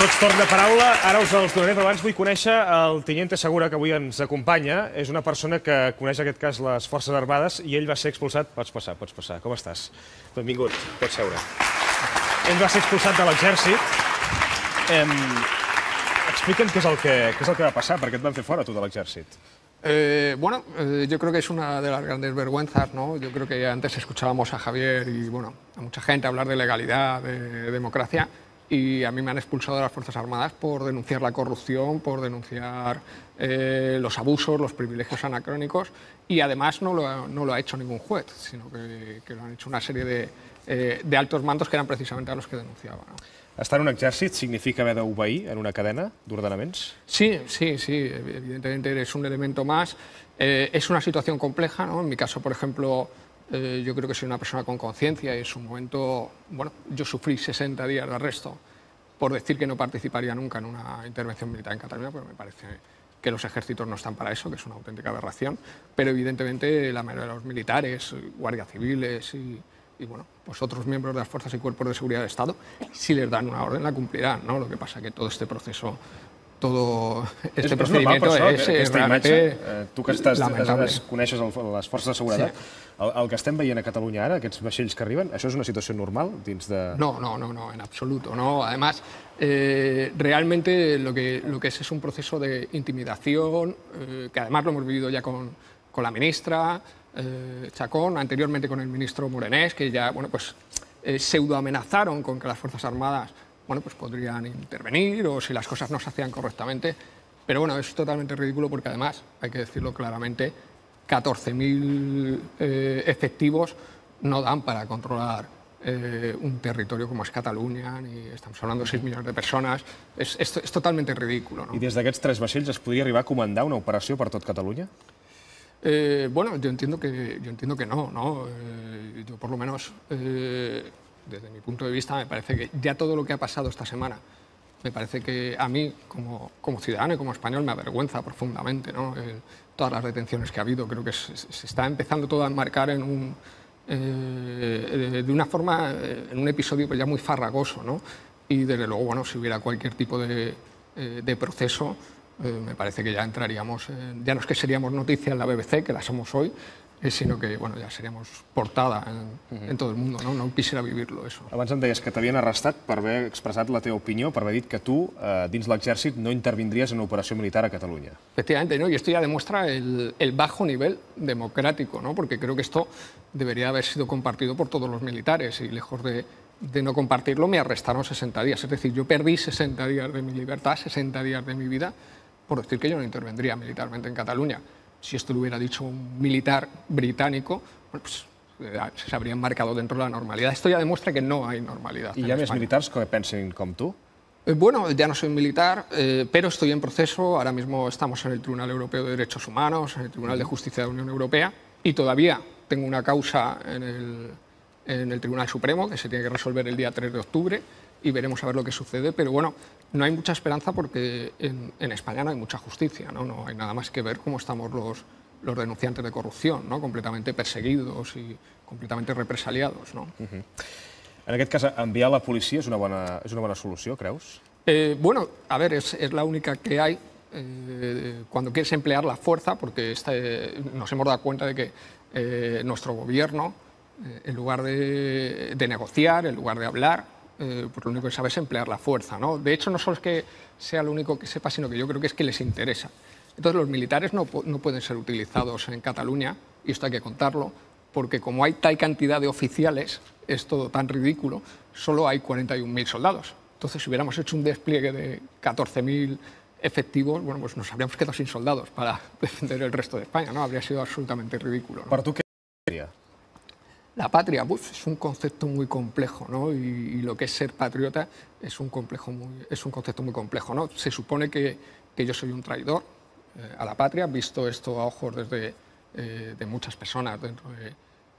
minuts, torn de paraula. Ara us els donaré, però abans vull conèixer el Teniente Segura, que avui ens acompanya. És una persona que coneix, en aquest cas, les Forces Armades i ell va ser expulsat... Pots passar, pots passar. Com estàs? Benvingut, pots seure. Ell va ser expulsat de l'exèrcit. Explica'm què és el que va passar, per què et van fer fora, tu, de l'exèrcit. Bueno, yo creo que es una de las grandes vergüenzas, ¿no? Yo creo que antes escuchábamos a Javier y, bueno, a mucha gente hablar de legalidad, de democracia, y a mí me han expulsado de las Fuerzas Armadas por denunciar la corrupción, por denunciar los abusos, los privilegios anacrónicos, y además no lo ha hecho ningún juez, sino que lo han hecho una serie de altos mandos que eran precisamente a los que denunciaba, ¿no? Estar en un exèrcit significa haver d'obeir en una cadena d'ordenaments? Sí, evidentemente eres un elemento más. Es una situación compleja, ¿no? En mi caso, por ejemplo, yo creo que soy una persona con conciencia y en su momento, bueno, yo sufrí 60 días de arresto por decir que no participaría nunca en una intervención militar en Cataluña, porque me parece que los ejércitos no están para eso, que es una auténtica aberración, pero evidentemente la mayoría de los militares, guardias civiles y bueno, pues otros miembros de las fuerzas y cuerpos de seguridad del Estado, si les dan una orden la cumplirán, ¿no? Lo que pasa que todo este proceso, todo este procedimiento és realmente tu que coneixes les forces de seguretat, el que estem veient a Catalunya ara, aquests vaixells que arriben, això és una situació normal dins de... No, en absoluto, no. Además, realmente lo que es un proceso de intimidación, que además lo hemos vivido ya con la ministra Chacón, anteriormente con el ministro Morenés, que ya, bueno, pues pseudo amenazaron con que las Fuerzas Armadas, bueno, pues podrían intervenir o si las cosas no se hacían correctamente. Pero bueno, es totalmente ridículo porque además, hay que decirlo claramente, 14.000 efectivos no dan para controlar un territorio como es Catalunya, ni estamos hablando de 6 millones de personas, es totalmente ridículo, ¿no? I des d'aquests 3 vaixells es podria arribar a comandar una operació per tot Catalunya? Bueno, yo entiendo que no, ¿no? Yo por lo menos, desde mi punto de vista, me parece que ya todo lo que ha pasado esta semana, me parece que a mí, como ciudadano y como español, me avergüenza profundamente, ¿no? Todas las detenciones que ha habido, creo que se está empezando todo a enmarcar en de una forma, en un episodio pues ya muy farragoso, ¿no? Y desde luego, bueno, si hubiera cualquier tipo de proceso, me parece que ya entraríamos, ya no es que seríamos noticia en la BBC, que la somos hoy, sinó que bueno, ja seríamos portada en tot el món, no? No quisiera vivirlo, eso. Abans em deies que t'havien arrestat per haver expressat la teva opinió, per haver dit que tu, dins l'exèrcit, no intervindries en una operació militar a Catalunya. Efectivamente, ¿no? Y esto ya demuestra el bajo nivel democrático, ¿no? Porque creo que esto debería haber sido compartido por todos los militares y lejos de no compartirlo me arrestaron 60 días. Es decir, yo perdí 60 días de mi libertad, 60 días de mi vida, por decir que yo no intervendría militarmente en Cataluña. Si esto lo hubiera dicho un militar británico, bueno, pues se habría enmarcado dentro de la normalidad. Esto ya demuestra que no hay normalidad. I hi ha més militars que pensin com tu? Bueno, ya no soy militar, pero estoy en proceso. Ahora mismo estamos en el Tribunal Europeo de Derechos Humanos, en el Tribunal de Justicia de la Unión Europea, y todavía tengo una causa en el Tribunal Supremo que se tiene que resolver el día 3 de octubre y veremos a ver lo que sucede. Pero bueno, no hay mucha esperanza porque en España no hay mucha justicia, ¿no? No hay nada más que ver cómo estamos los denunciantes de corrupción, ¿no? Completamente perseguidos y completamente represaliados, ¿no? En aquest cas, enviar la policia és una bona solució, creus? Bueno, a ver, es la única que hay cuando quieres emplear la fuerza, porque nos hemos dado cuenta de que nuestro gobierno, en lugar de negociar, en lugar de hablar, pues lo único que sabe es emplear la fuerza, ¿no? De hecho, no solo es que sea lo único que sepa, sino que yo creo que es que les interesa. Entonces, los militares no pueden ser utilizados en Cataluña, y esto hay que contarlo, porque como hay tal cantidad de oficiales, es todo tan ridículo, solo hay 41.000 soldados. Entonces, si hubiéramos hecho un despliegue de 14.000 efectivos, bueno, pues nos habríamos quedado sin soldados para defender el resto de España, ¿no? Habría sido absolutamente ridículo, ¿no? Per tu què seria? La patria, es un concepto muy complejo, ¿no? Y lo que es ser patriota es un concepto muy complejo, ¿no? Se supone que yo soy un traidor a la patria, visto esto a ojos de muchas personas dentro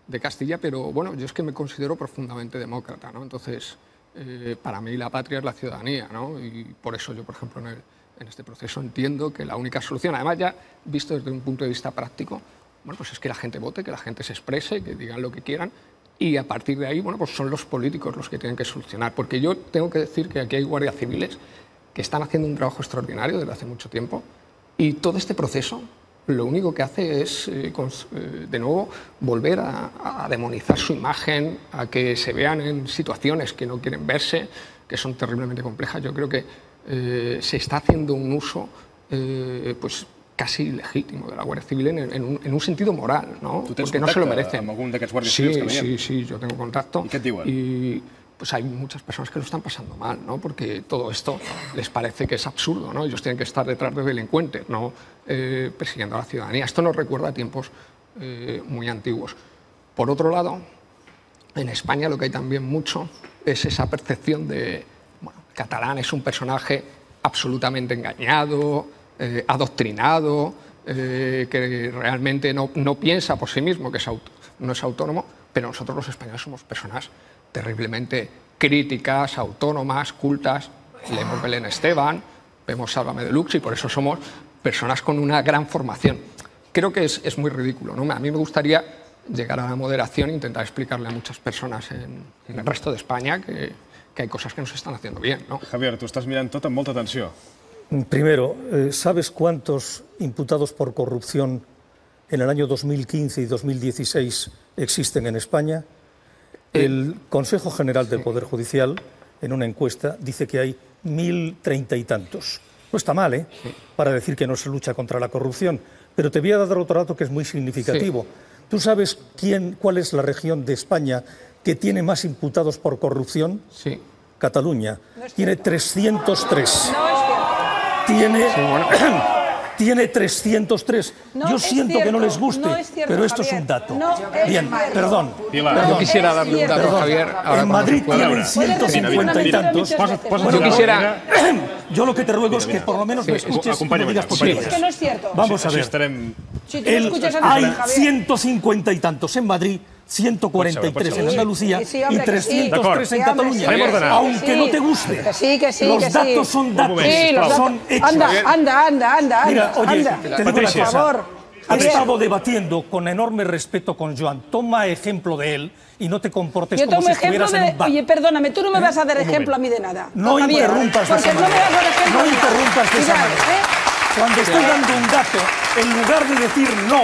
de Castilla, pero bueno, yo es que me considero profundamente demócrata, ¿no? Entonces, para mí la patria es la ciudadanía, ¿no? Y por eso yo, por ejemplo, en este proceso entiendo que la única solución, además ya visto desde un punto de vista práctico, bueno, pues es que la gente vote, que la gente se exprese, que digan lo que quieran, y a partir de ahí, bueno, pues son los políticos los que tienen que solucionar. Porque yo tengo que decir que aquí hay guardias civiles que están haciendo un trabajo extraordinario desde hace mucho tiempo, y todo este proceso lo único que hace es, de nuevo, volver a demonizar su imagen, a que se vean en situaciones que no quieren verse, que son terriblemente complejas. Yo creo que se está haciendo un uso pues casi ilegítimo de la Guardia Civil en un sentido moral, ¿no? Porque no se lo merecen. Amb algun d'aquests guàrdies civils que veiem? Sí, yo tengo contacto. ¿Y qué te diuen? Y pues hay muchas personas que lo están pasando mal, ¿no? Porque todo esto les parece que es absurdo, ¿no? Ellos tienen que estar detrás de delincuentes, no persiguiendo a la ciudadanía. Esto nos recuerda a tiempos muy antiguos. Por otro lado, en España lo que hay también mucho es esa percepción de, bueno, Catalán es un personaje absolutamente engañado, adoctrinado, que realmente no piensa por sí mismo, que no es autónomo, pero nosotros los españoles somos personas terriblemente críticas, autónomas, cultas. Leemos Belén Esteban, vemos Sálvame Deluxe y por eso somos personas con una gran formación. Creo que es muy ridículo, ¿no? A mí me gustaría llegar a la moderación e intentar explicarle a muchas personas en el resto de España que hay cosas que no se están haciendo bien, ¿no? Javier, tu estàs mirant tot amb molta atenció. Primero, ¿sabes cuántos imputados por corrupción en el año 2015 y 2016 existen en España? El Consejo General del Poder Judicial, en una encuesta, dice que hay 1.030 y tantos. No está mal, ¿eh? Para decir que no se lucha contra la corrupción. Pero te voy a dar otro dato que es muy significativo. Sí. ¿Tú sabes cuál es la región de España que tiene más imputados por corrupción? Sí. Cataluña. No es tiene 303. No es cierto. Tiene 303. No Yo es siento cierto, que no les guste, no es cierto, pero esto Javier. es un dato. No es Bien, cierto. perdón. Pilar. Yo quisiera darle un dato, Perdón. Javier. Ahora En cuando Madrid se pueda. tienen 150 y tantos. Yo quisiera... Yo lo que te ruego es que por lo menos me escuches y no digas Es porquerías. que no es cierto. Vamos a Així ver. estarem... Si tú no escuchas a Hay Javier. 150 y tantos en Madrid, 143 en Andalucía Que sí, y hombre, que 303 en sí, Cataluña. hombre, sí. Aunque no te guste. Que sí, que sí, Los que sí. datos son datos, Sí, los son datos. hechos. Anda. Mira, oye, anda. te digo una Patricia. cosa. Por favor. He Javier. estado debatiendo con enorme respeto con Joan. Toma ejemplo de él y no te comportes Yo como tomo si ejemplo estuvieras en de... un bar. Oye, perdóname, tú no me vas a dar ejemplo a mí de nada. No Javier, interrumpas de porque esa no me manera. vas a dar ejemplo. No a mí. interrumpas de esa Cuidado, manera. Cuando estoy dando un dato, en lugar de decir no,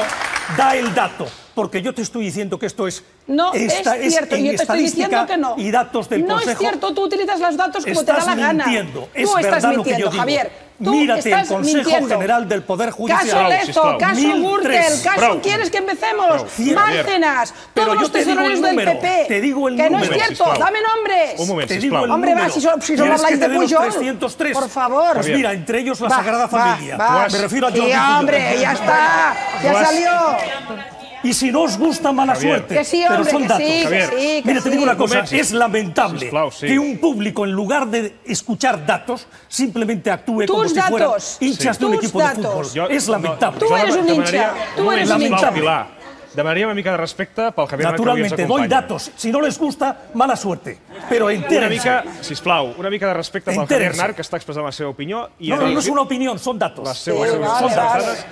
da el dato. Porque yo te estoy diciendo que esto es, No es cierto, en yo te estoy diciendo estadística que no. y datos del No Consejo. es cierto, tú utilizas los datos como te da Estás la gana. mintiendo. Es Tú estás verdad lo que yo mintiendo, digo. Javier. Tú Mírate el estás Consejo mintiendo. General del Poder Judicial. Caso Lezo, sisplau. caso 1003. Gürtel, caso Prou. ¿quieres que empecemos? Cien. Bárcenas, Pero todos yo los te digo el tesoreros del número, PP. te digo el que no número. es cierto, Sisplau. dame nombres. Un moment, Te digo sisplau. el Hombre, va, número. si solo ¿Quieres habláis que de te dé los Pujol? 303? Por favor. Pues mira, entre ellos la Sagrada Familia. Va. Me refiero a Sí, Jordi Pujol. hombre, ya está, ya Vas. salió. Y si no os gusta, mala Javier. suerte. Que sí, pero hombre, son que datos. sí, que Javier. sí, que Mira, te digo sí. una cosa, Comencis. es lamentable Sisplau, sí. que un público, en lugar de escuchar datos, simplemente actúe como Tus si fueran datos. hinchas de un Tus equipo de datos. fútbol. Es lamentable. Tú eres un hincha, tú eres un hincha. Pilar, demanaria una mica de respecte pel Javier Marc que avui ens Naturalmente, doy acompanya. datos. Si no les gusta, mala suerte. Pero Una entérense. mica, sisplau, una mica de respecte pel Entérense. Javier Narc, que està expressant la seva opinió. I No, no es una opinión, son datos. les seues Sí, vale, son vale. dades.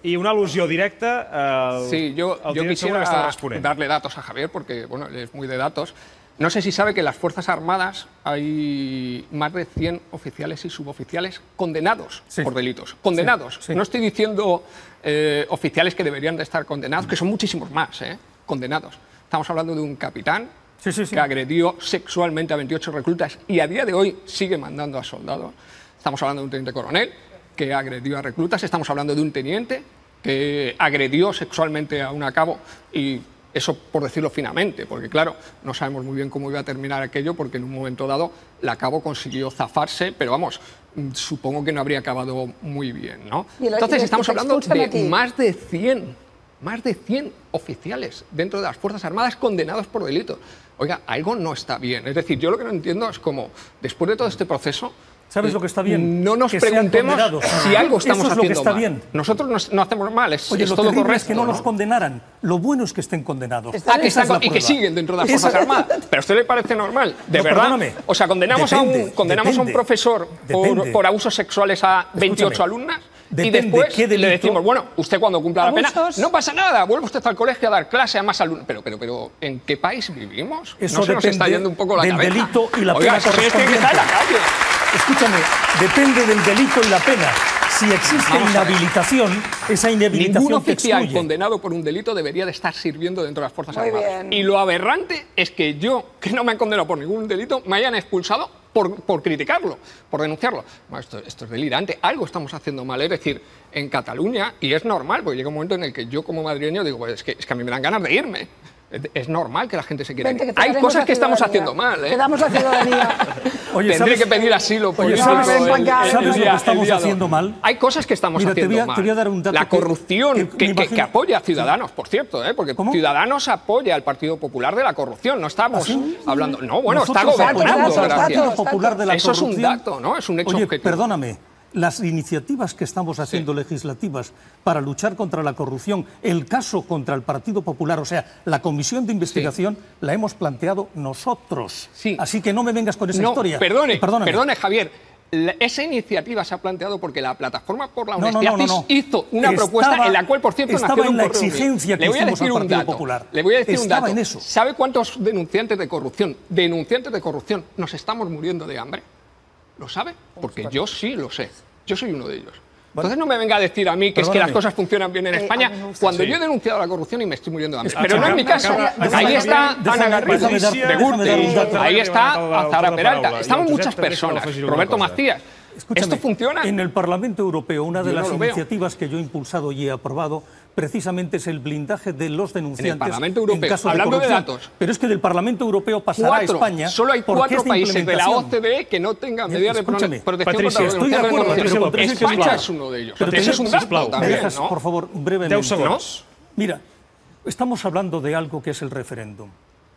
I una al·lusió directa al, Sí, yo al tinent segur que està quisiera responent. darle datos a Javier, porque bueno, él es muy de datos. No sé si sabe que en las Fuerzas Armadas hay más de 100 oficiales y suboficiales condenados Sí. por delitos. Condenados. Sí, sí. No estoy diciendo oficiales que deberían de estar condenados, que son muchísimos más, condenados. Estamos hablando de un capitán Sí, sí, sí. que agredió sexualmente a 28 reclutas y a día de hoy sigue mandando a soldados. Estamos hablando de un teniente coronel que agredió a reclutas, estamos hablando de un teniente que agredió sexualmente a un cabo y eso por decirlo finamente, porque claro, no sabemos muy bien cómo iba a terminar aquello porque en un momento dado la cabo consiguió zafarse, pero vamos, supongo que no habría acabado muy bien, ¿no? Y Entonces te estamos hablando expulsan a de ti. más de 100 oficiales dentro de las Fuerzas Armadas condenados por delitos. Oiga, algo no está bien. Es decir, yo lo que no entiendo es cómo, después de todo este proceso, ¿Sabes lo que está bien? no nos Que sean preguntemos condenados. si algo estamos Eso es lo que haciendo está mal. bien. Nosotros no hacemos mal, es Oye, lo todo terrible correcto. es que no ¿no? los condenaran. Lo bueno es que estén condenados. Que Esa están es la y que prueba. siguen dentro de las Fuerzas Armadas. ¿Pero a usted le parece normal? ¿De No, verdad? perdóname. O sea, condenamos a Depende, un depende. profesor Depende. por abusos sexuales a 28 Escúchame. alumnas y Depende después qué le delito. decimos, bueno, usted cuando cumpla la pena, Abusos. no pasa nada, vuelve usted al colegio a dar clase a más alumnos. Pero, ¿en qué país vivimos? Eso no se nos está depende yendo un poco la del cabeza. delito y la Oiga, pena eso tiene que estar en la calle. Escúchame, depende del delito y la pena. Si existe inhabilitación, esa inhabilitación Ningún te oficial excluye. condenado por un delito debería de estar sirviendo dentro de las Fuerzas Muy Armadas. bien. Y lo aberrante es que yo, que no me han condenado por ningún delito, me hayan expulsado por criticarlo, por denunciarlo. Bueno, esto es delirante. Algo estamos haciendo mal. Es decir, en Cataluña, y es normal, porque llega un momento en el que yo como madrileño digo, pues es que a mí me dan ganas de irme. Es normal que la gente se quiera ir. Vente, que te Hay daremos cosas la que estamos ciudadanía. haciendo mal, ¿eh? Te damos la ciudadanía. Oye, Tendré ¿sabes? que pedir asilo político. ¿sabes el- lo que día- estamos día haciendo dos. mal? Hay cosas que estamos Mira, haciendo te voy a dar un dato La que- corrupción que me que imagino- apoya a Ciudadanos, por cierto, porque ¿Cómo? Ciudadanos apoya al Partido Popular de la corrupción. No estamos ¿Ah, sí? hablando... No, bueno, está Nosotros gobernando, apoyamos al gracias. Partido Popular de la Eso es un corrupción. dato, ¿no? Es un hecho Oye, objetivo. perdóname, las iniciativas que estamos haciendo legislativas para luchar contra la corrupción, el caso contra el Partido Popular, o sea, la comisión de investigación, la hemos planteado nosotros. Sí. Así que no me vengas con esa No, historia. perdone, Perdóname. Javier. Esa iniciativa se ha planteado porque la Plataforma por la No, no, Honestidad no, no. hizo una propuesta Estaba- en la cual, por cierto, estaba nació de un en la correo mío. exigencia que Le voy a hicimos decir al un Partido dato. Popular. Le voy a decir un Estaba dato. en eso. ¿Sabe cuántos denunciantes de corrupción nos estamos muriendo de hambre? ¿Lo sabe? Porque yo sí lo sé. Yo soy uno de ellos. Entonces no me venga a decir a mí que es que Perdóname. las cosas funcionan bien en España a mí me gusta. cuando Sí. yo he denunciado la corrupción y me estoy muriendo de hambre. Escucha, Pero no es mi caso. Ahí está Ana Garrido, déjame dar de un Gürtel. dato. Ahí está Azara Tota Peralta. paraula. Estamos I el muchas Josep també personas. vol afegir alguna Roberto cosa. Macías. Escúchame, ¿Esto funciona? En el Parlamento Europeo, una de Yo no las lo veo. iniciativas que yo he impulsado y he aprobado precisamente es el blindaje de los denunciantes Parlamento Europeo, en caso hablando de corrupción. datos. Pero es que del Parlamento Europeo pasará a España. Solo hay porque 4 es de países de la implementación. OCDE que no tengan medidas de Escúchame, protección Patricia, contra estoy de acuerdo, denunciantes. pero Patricia, España sisplau. es uno de ellos. Pero Ese es un sisplau, dato ¿Me también, dejas, ¿no? por favor, brevemente? 10 segons. Mira, estamos hablando de algo que es el referéndum.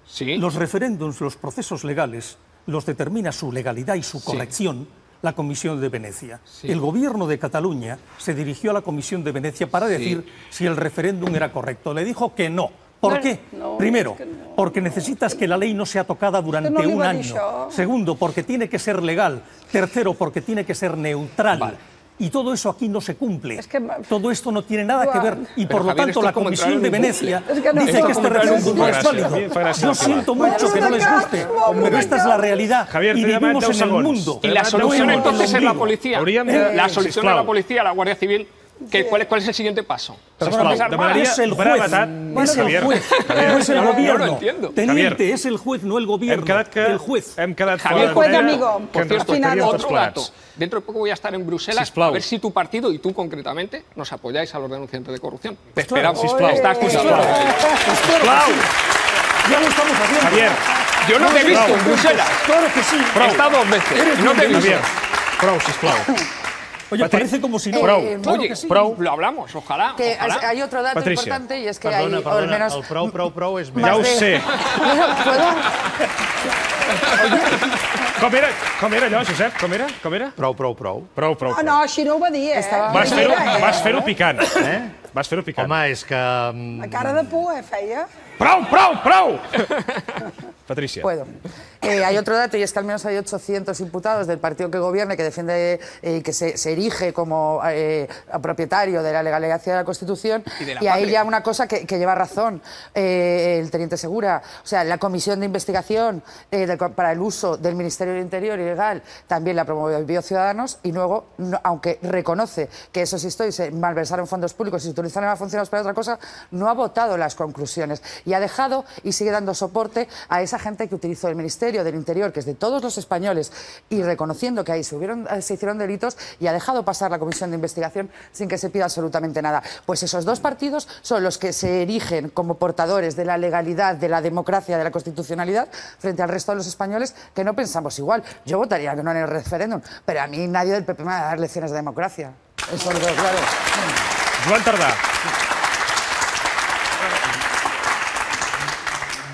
Sí. Los referéndums, los procesos legales, los determina su legalidad y su corrección la Comisión de Venecia. Sí. El gobierno de Cataluña se dirigió a la Comisión de Venecia para decir si el referéndum era correcto. Le dijo que no. ¿Por qué? Primero, porque necesitas que la ley no sea tocada durante no li un va año. dir això. Segundo, porque tiene que ser legal. Tercero, porque tiene que ser neutral. Y todo eso aquí no se cumple. Es que- todo esto no tiene nada que ver. Y Pero, por lo Javier, tanto esto la es como Comisión entrar de en un bucle. Venecia Es que no, dice esto que es este como entrar en un referéndum no bucle. es válido. Gràcies, gràcies, Yo Pilar. siento mucho que no les guste, pero esta es la realidad. Javier, y te demanat vivimos 10 en el segons. mundo. Y la Te demanat solución 10 entonces es la ombligo. policía. Hauríem de- La solución sisplau. es la policía, la Guardia Civil. ¿Cuál es el siguiente paso? Sisplau, Fuerzas Armadas. demanaria Es el juez, brevetat. es el Javier, juez, Javier, no es el no, no, gobierno. no entiendo. Teniente, Javier. es el juez, no el Hem gobierno. quedat que... El juez. Hem quedat Javier, fora juez de amigo, que ens por cierto, respectaríem tots Otro dato. plegats. Dentro de poco voy a estar en Bruselas Sisplau. a ver si tu partido y tú concretamente nos apoyáis a los denunciantes de corrupción. Te claro, esperamos. sisplau. Está acusado. Sisplau! Ya lo estamos haciendo. Javier, Yo no te he visto en Bruselas. Claro que sí. He estado 2 veces. No te he visto. Javier, prou, sisplau. Oye, Patri- parece como si no. Prou. Oye, que sí. lo hablamos, ojalá. Que ojalá. hay otro dato Patricia. importante y es que Perdona, hay, o perdona, al menos... el prou és més. Ja ho de- sé. ¿Puedo? Com era allò, Josep? Com era? Prou. Prou. Ah, no, així no ho va dir, Estava- Vas fer-ho picant. Vas fer-ho picant. Home, és que... La cara de por, feia. Prou! Patricia. Puedo. Hay otro dato y es que al menos hay 800 imputados del partido que gobierna y que defiende que se erige como propietario de la legalidad de la Constitución. Y de la Y ahí patria. ya una cosa que lleva razón el teniente Segura. O sea, la comisión de investigación para el uso del Ministerio del Interior ilegal también la promovió Ciudadanos y luego, aunque reconoce que esos historias se malversaron fondos públicos y se utilizaron a funcionarios para otra cosa, no ha votado las conclusiones y ha dejado y sigue dando soporte a esa gente que utilizó el Ministerio del Interior, que es de todos los españoles, y reconociendo que ahí se hicieron delitos, y ha dejado pasar la comisión de investigación sin que se pida absolutamente nada. Pues esos dos partidos son los que se erigen como portadores de la legalidad, de la democracia, de la constitucionalidad, frente al resto de los españoles que no pensamos igual. Yo votaría que no en el referéndum, pero a mí nadie del PP me va a dar lecciones de democracia. Eso lo tengo claro. Joan Tardà.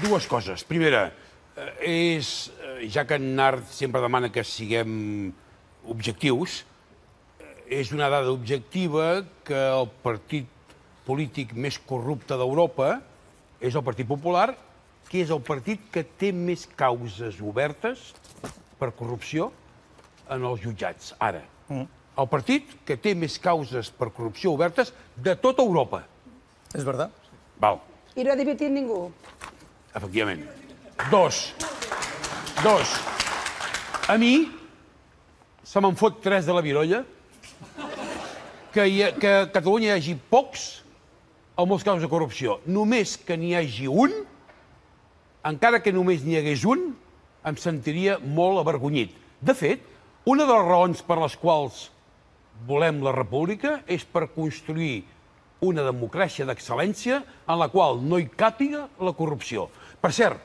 Dues coses. Primera, ja que en Nart sempre demana que siguem objectius, és una dada objectiva que el partit polític més corrupte d'Europa és el Partit Popular, que és el partit que té més causes obertes per corrupció en els jutjats, ara. El partit que té més causes per corrupció obertes de tota Europa. Es verdad. Val. I no ha dimitit ningú. Efectivament. Dos. A mi se me'n fot 3 de la virolla, que a Catalunya hi hagi pocs o molts casos de corrupció. Només que n'hi hagi un, encara que només n'hi hagués un, em sentiria molt avergonyit. De fet, una de les raons per les quals volem la república és per construir una democràcia d'excel·lència en la qual no hi càpiga la corrupció. Per cert,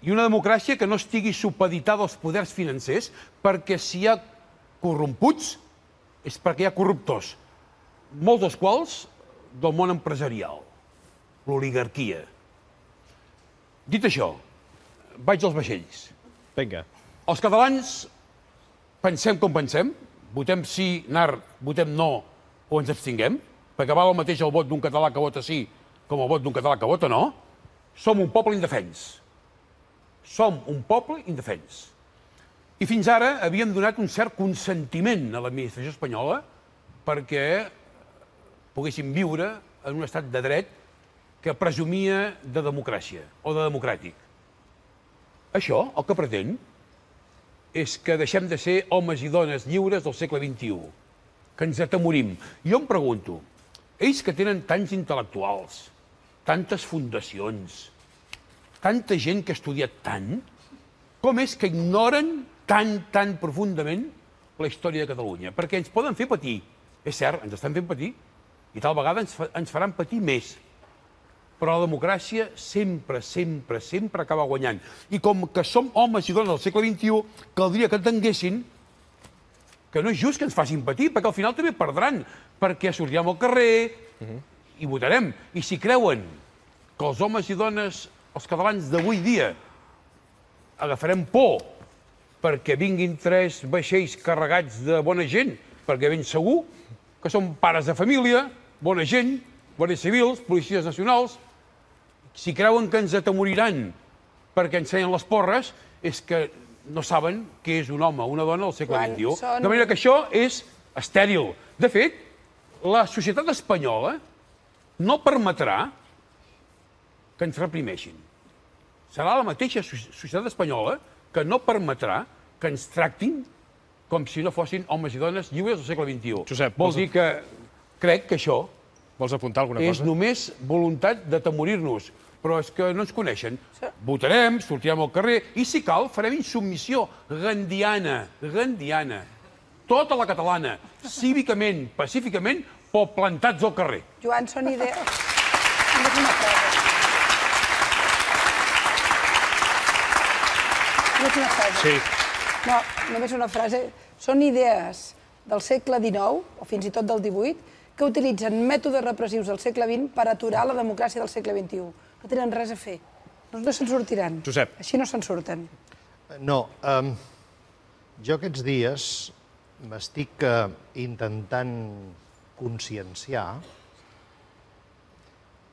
i una democràcia que no estigui supeditada als poders financers, perquè si hi ha corromputs és perquè hi ha corruptors, molts dels quals del món empresarial, l'oligarquia. Dit això, vaig als vaixells. Vinga. Els catalans pensem com pensem, votem sí, votem no o ens abstinguem, perquè val el mateix el vot d'un català que vota sí com el vot d'un català que vota no. Som un poble indefens. Som un poble indefens. I fins ara havíem donat un cert consentiment a l'administració espanyola perquè poguéssim viure en un estat de dret que presumia de democràcia o de democràtic. Això el que pretén és que deixem de ser homes i dones lliures del segle XXI, que ens atemorim. Jo em pregunto, ells que tenen tants intel·lectuals, tantes fundacions, tanta gent que ha estudiat tant, com és que ignoren tan profundament la història de Catalunya? Perquè ens poden fer patir. És cert, ens estan fent patir, i tal vegada ens faran patir més. Però la democràcia sempre acaba guanyant. I com que som homes i dones del segle XXI, caldria que entenguessin que no és just que ens facin patir, perquè al final també perdran, perquè sortirem al carrer i votarem. I si creuen que els homes i dones, els catalans d'avui dia, agafarem por perquè vinguin 3 vaixells carregats de bona gent, perquè ben segur que són pares de família, bona gent, guàrdies civils, policies nacionals. Si creuen que ens atemoriran perquè ensenyen les porres, és que no saben què és un home o una dona del segle XXI. De manera que això és estèril. De fet, la societat espanyola no permetrà que ens reprimeixin. Serà la mateixa societat espanyola que no permetrà que ens tractin com si no fossin homes i dones lliures del segle XXI. Josep, vol dir que crec que això vols apuntar alguna cosa? És només voluntat d'atemorir-nos, però és que no ens coneixen. Votarem, sortirem al carrer i, si cal, farem insubmissió gandiana, tota la catalana, cívicament, pacíficament, però plantats al carrer. Joan, són idees... Només una frase. Només una frase. Sí. No, només una frase. Són idees del segle XIX, o fins i tot del XVIII, que utilitzen mètodes repressius del segle XX per aturar la democràcia del segle XXI. No tenen res a fer. No se'n sortiran. Josep. Així no se'n surten. No, jo aquests dies m'estic intentant conscienciar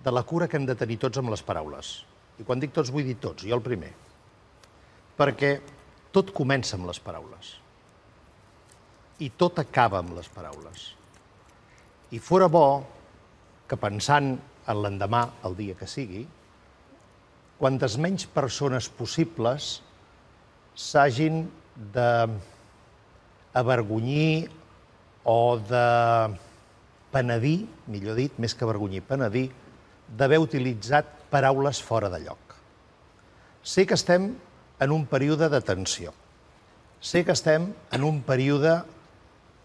de la cura que hem de tenir tots amb les paraules. I quan dic tots, vull dir tots, jo el primer. Perquè tot comença amb les paraules. I tot acaba amb les paraules. I fora bo que pensant en l'endemà, el dia que sigui, quantes menys persones possibles s'hagin d'avergonyir o de penedir, millor dit, més que avergonyir, penedir, d'haver utilitzat paraules fora de lloc. Sé que estem en un període de tensió. Sé que estem en un període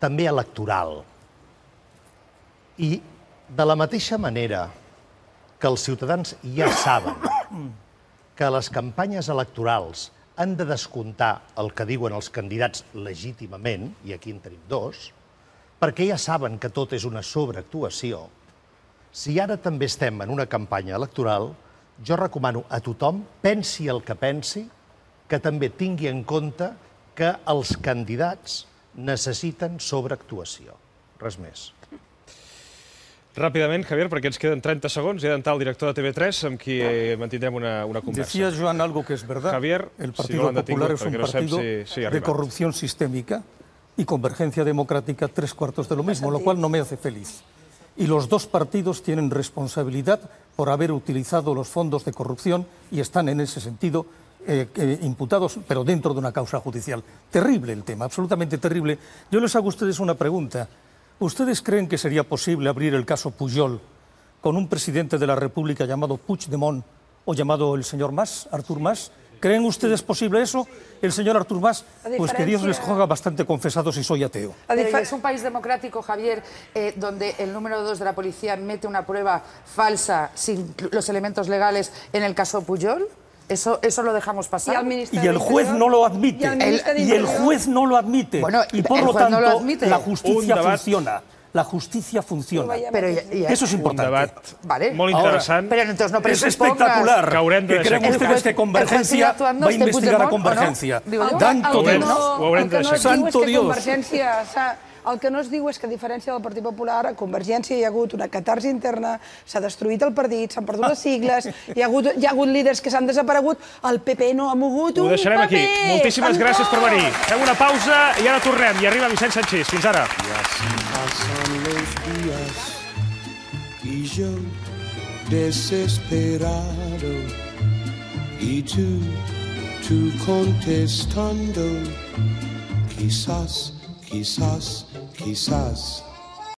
també electoral. I de la mateixa manera que els ciutadans ja saben que les campanyes electorals han de descomptar el que diuen els candidats legítimament, i aquí en tenim 2, perquè ja saben que tot és una sobreactuació, si ara també estem en una campanya electoral, jo recomano a tothom, pensi el que pensi, que també tingui en compte que els candidats necessiten sobreactuació. Res més. Ràpidament, Javier, perquè ens queden 30 segons, he d'entrar al director de TV3 amb qui mantindrem una conversa. Decía Joan algo que es verdad. Javier, el Partido Popular es un partido de corrupción sistémica y Convergencia Democrática 3/4 de lo mismo, lo cual no me hace feliz. Y los dos partidos tienen responsabilidad por haber utilizado los fondos de corrupción y están en ese sentido imputados, pero dentro de una causa judicial. Terrible el tema, absolutamente terrible. Yo les hago a ustedes una pregunta. ¿Ustedes creen que sería posible abrir el caso Pujol con un presidente de la República llamado Puigdemont o llamado el señor Mas, Artur Mas? ¿Creen ustedes posible eso? El señor Artur Mas, pues que Dios les juega bastante confesado si soy ateo. Pero es un país democrático, Javier, donde el número 2 de la policía mete una prueba falsa sin los elementos legales en el caso Pujol. ¿Eso lo dejamos pasar? Y el juez no lo admite. Y el juez no lo admite. Bueno, y por lo tanto, la justicia debat... funciona. La justicia funciona. Pero eso es importante. Un debat vale. molt interessant. Pero entonces no es espectacular que crean ustedes que Convergencia va a investigar a Convergencia. Tanto Dios. Santo Dios. El que no es diu és que, a diferència del Partit Popular, a Convergència hi ha hagut una catarsi interna, s'ha destruït el partit, s'han perdut les sigles, hi ha hagut líders que s'han desaparegut, el PP no ha mogut un paper. Ho deixarem aquí. Moltíssimes gràcies per venir. Fem una pausa i ara tornem. I arriba Vicent Sanchís. Fins ara. Y yo desesperado y tú contestando quizás